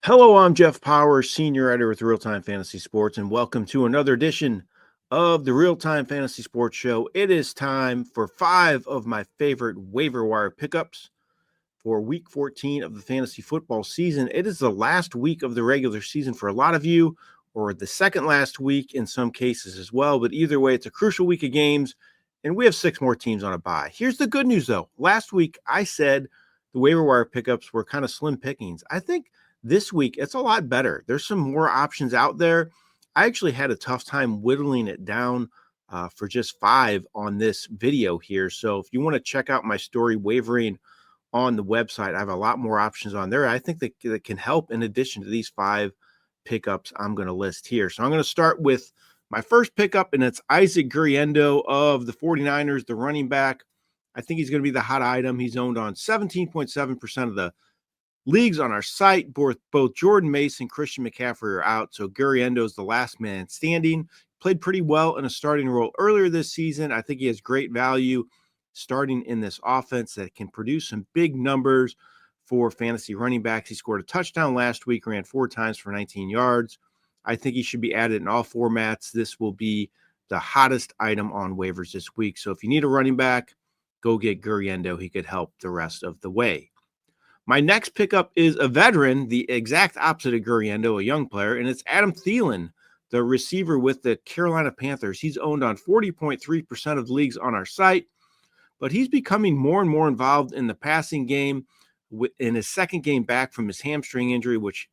Hello, I'm Jeff Paur, senior editor with RealTime Fantasy Sports, and welcome to another edition of the RealTime Fantasy Sports Show. It is time for 5 of my favorite waiver wire pickups for week 14 of the fantasy football season. It is the last week of the regular season for a lot of you, or the second last week in some cases as well. But either way, it's a crucial week of games, and we have 6 more teams on a bye. Here's the good news, though. Last week, I said the waiver wire pickups were kind of slim pickings. I think this week, it's a lot better. There's some more options out there. I actually had a tough time whittling it down for just 5 on this video here. So if you want to check out my story wavering on the website, I have a lot more options on there. I think that can help in addition to these 5 pickups I'm going to list here. So I'm going to start with my first pickup, and it's Isaac Guerendo of the 49ers, the running back. I think he's going to be the hot item. He's owned on 17.7% of the leagues on our site. Both Jordan Mason and Christian McCaffrey are out, so Guerendo is the last man standing. Played pretty well in a starting role earlier this season. I think he has great value starting in this offense that can produce some big numbers for fantasy running backs. He scored a touchdown last week, ran 4 times for 19 yards. I think he should be added in all formats. This will be the hottest item on waivers this week. So if you need a running back, go get Guerendo. He could help the rest of the way. My next pickup is a veteran, the exact opposite of Guerendo, a young player, and it's Adam Thielen, the receiver with the Carolina Panthers. He's owned on 40.3% of the leagues on our site, but he's becoming more and more involved in the passing game in his second game back from his hamstring injury, which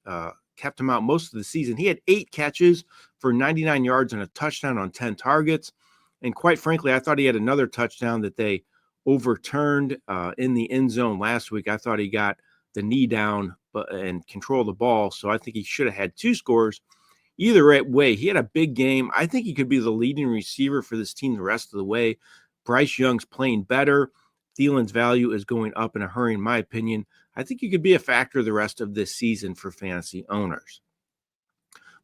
kept him out most of the season. He had 8 catches for 99 yards and a touchdown on 10 targets. And quite frankly, I thought he had another touchdown that they overturned in the end zone last week. I thought he got the knee down and control the ball, so I think he should have had 2 scores. Either way, he had a big game. I think he could be the leading receiver for this team the rest of the way. Bryce Young's playing better. Thielen's value is going up in a hurry, in my opinion. I think he could be a factor the rest of this season for fantasy owners.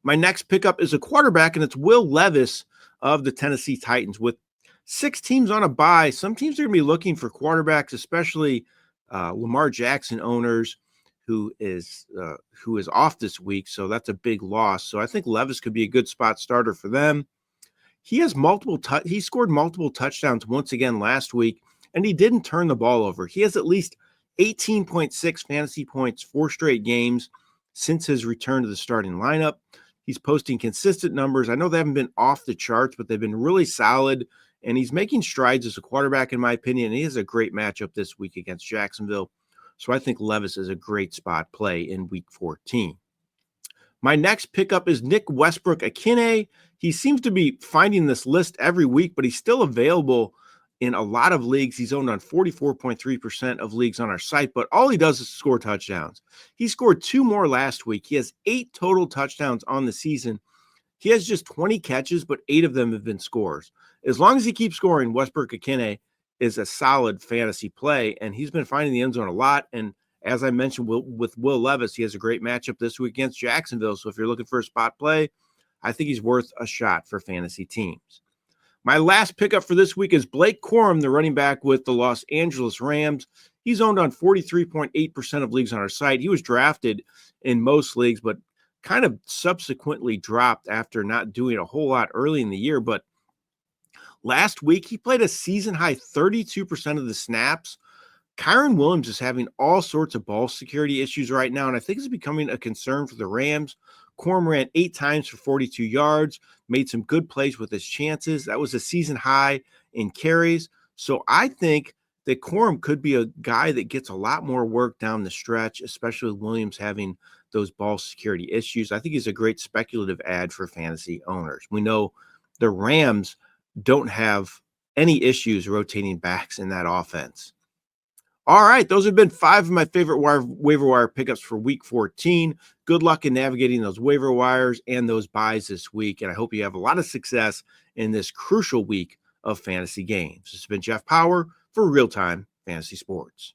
My next pickup is a quarterback, and it's Will Levis of the Tennessee Titans. With 6 teams on a bye, some teams are going to be looking for quarterbacks, especially Lamar Jackson owners who is off this week. So that's a big loss. So I think Levis could be a good spot starter for them. He has he scored multiple touchdowns once again last week, and he didn't turn the ball over. He has at least 18.6 fantasy points 4 straight games since his return to the starting lineup. He's posting consistent numbers. I know they haven't been off the charts, but they've been really solid, and he's making strides as a quarterback, in my opinion. He has a great matchup this week against Jacksonville. So I think Levis is a great spot play in week 14. My next pickup is Nick Westbrook-Ikhine. He seems to be finding this list every week, but he's still available in a lot of leagues. He's owned on 44.3% of leagues on our site, but all he does is score touchdowns. He scored 2 more last week. He has 8 total touchdowns on the season. He has just 20 catches, but 8 of them have been scores. As long as he keeps scoring, Westbrook-Ikhine is a solid fantasy play, and he's been finding the end zone a lot. And as I mentioned with Will Levis, he has a great matchup this week against Jacksonville. So if you're looking for a spot play, I think he's worth a shot for fantasy teams. My last pickup for this week is Blake Corum, the running back with the Los Angeles Rams. He's owned on 43.8% of leagues on our site. He was drafted in most leagues, but kind of subsequently dropped after not doing a whole lot early in the year. But last week, he played a season-high 32% of the snaps. Kyron Williams is having all sorts of ball security issues right now, and I think it's becoming a concern for the Rams. Corum ran 8 times for 42 yards, made some good plays with his chances. That was a season high in carries. So I think that Corum could be a guy that gets a lot more work down the stretch, especially with Williams having those ball security issues. I think he's a great speculative ad for fantasy owners. We know the Rams don't have any issues rotating backs in that offense. All right, those have been 5 of my favorite waiver wire pickups for week 14. Good luck in navigating those waiver wires and those buys this week, and I hope you have a lot of success in this crucial week of fantasy games. This has been Jeff Paur for RealTime Fantasy Sports.